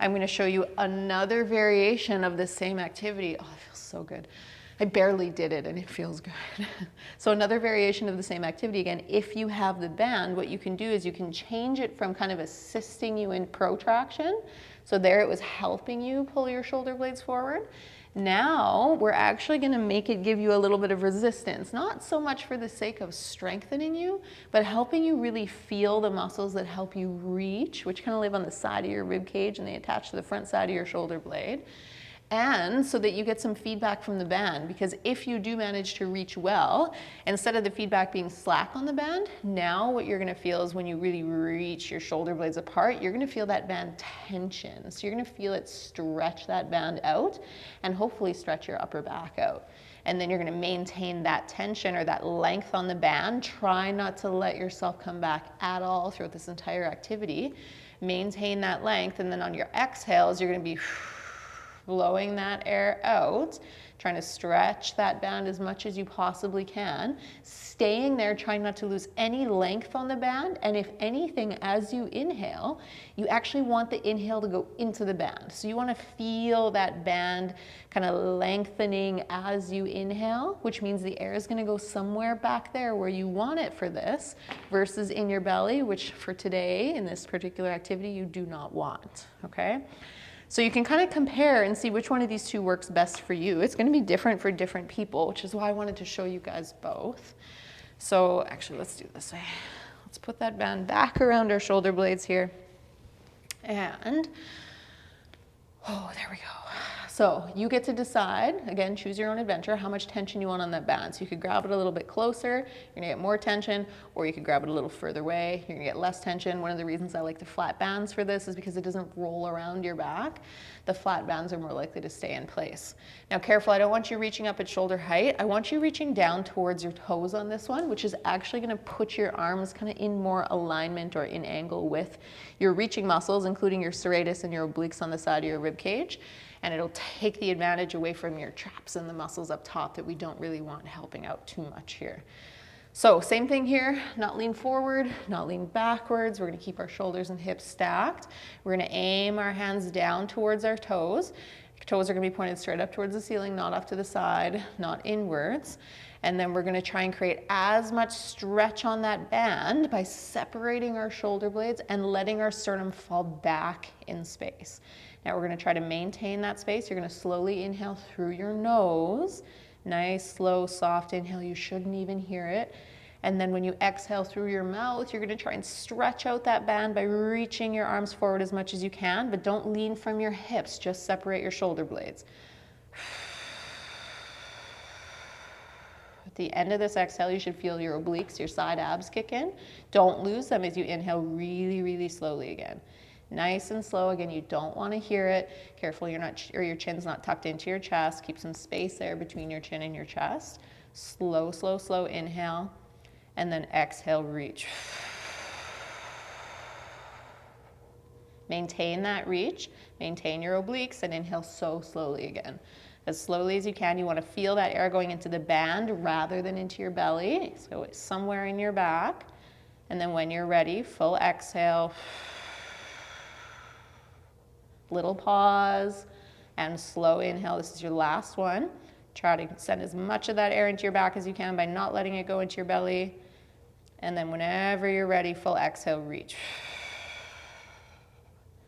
I'm going to show you another variation of the same activity. Oh, it feels so good. I barely did it and it feels good. So another variation of the same activity, again, if you have the band, what you can do is you can change it from kind of assisting you in protraction. So there it was helping you pull your shoulder blades forward. Now we're actually going to make it give you a little bit of resistance, not so much for the sake of strengthening you, but helping you really feel the muscles that help you reach, which kind of live on the side of your rib cage and they attach to the front side of your shoulder blade. And so that you get some feedback from the band, because if you do manage to reach well, instead of the feedback being slack on the band, now what you're going to feel is when you really reach your shoulder blades apart, you're going to feel that band tension. So you're going to feel it stretch that band out and hopefully stretch your upper back out. And then you're going to maintain that tension or that length on the band. Try not to let yourself come back at all throughout this entire activity. Maintain that length, and then on your exhales, you're going to be blowing that air out, trying to stretch that band as much as you possibly can, staying there, trying not to lose any length on the band. And if anything, as you inhale, you actually want the inhale to go into the band. So you want to feel that band kind of lengthening as you inhale, which means the air is going to go somewhere back there where you want it for this, versus in your belly, which for today, in this particular activity, you do not want, okay? So you can kind of compare and see which one of these two works best for you. It's going to be different for different people, which is why I wanted to show you guys both. So actually, let's do it this way. Let's put that band back around our shoulder blades here. And, oh, there we go. So you get to decide, again, choose your own adventure, how much tension you want on that band. So you could grab it a little bit closer, you're gonna get more tension, or you could grab it a little further away, you're gonna get less tension. One of the reasons I like the flat bands for this is because it doesn't roll around your back. The flat bands are more likely to stay in place. Now careful, I don't want you reaching up at shoulder height. I want you reaching down towards your toes on this one, which is actually gonna put your arms kind of in more alignment or in angle with your reaching muscles, including your serratus and your obliques on the side of your rib cage. And it'll take the advantage away from your traps and the muscles up top that we don't really want helping out too much here. So same thing here, not lean forward, not lean backwards. We're gonna keep our shoulders and hips stacked. We're gonna aim our hands down towards our toes. Toes are gonna be pointed straight up towards the ceiling, not off to the side, not inwards. And then we're gonna try and create as much stretch on that band by separating our shoulder blades and letting our sternum fall back in space. Now we're gonna try to maintain that space. You're gonna slowly inhale through your nose. Nice, slow, soft inhale. You shouldn't even hear it. And then when you exhale through your mouth, you're gonna try and stretch out that band by reaching your arms forward as much as you can, but don't lean from your hips, just separate your shoulder blades. At the end of this exhale, you should feel your obliques, your side abs kick in. Don't lose them as you inhale really, really slowly again. Nice and slow. Again, you don't want to hear it. Careful your chin's not tucked into your chest. Keep some space there between your chin and your chest. Slow, slow, slow inhale. And then exhale, reach. Maintain that reach. Maintain your obliques and inhale so slowly again. As slowly as you can. You want to feel that air going into the band rather than into your belly. So it's somewhere in your back. And then when you're ready, full exhale. Little pause and slow inhale. This is your last one. Try to send as much of that air into your back as you can by not letting it go into your belly. And then whenever you're ready, full exhale, reach.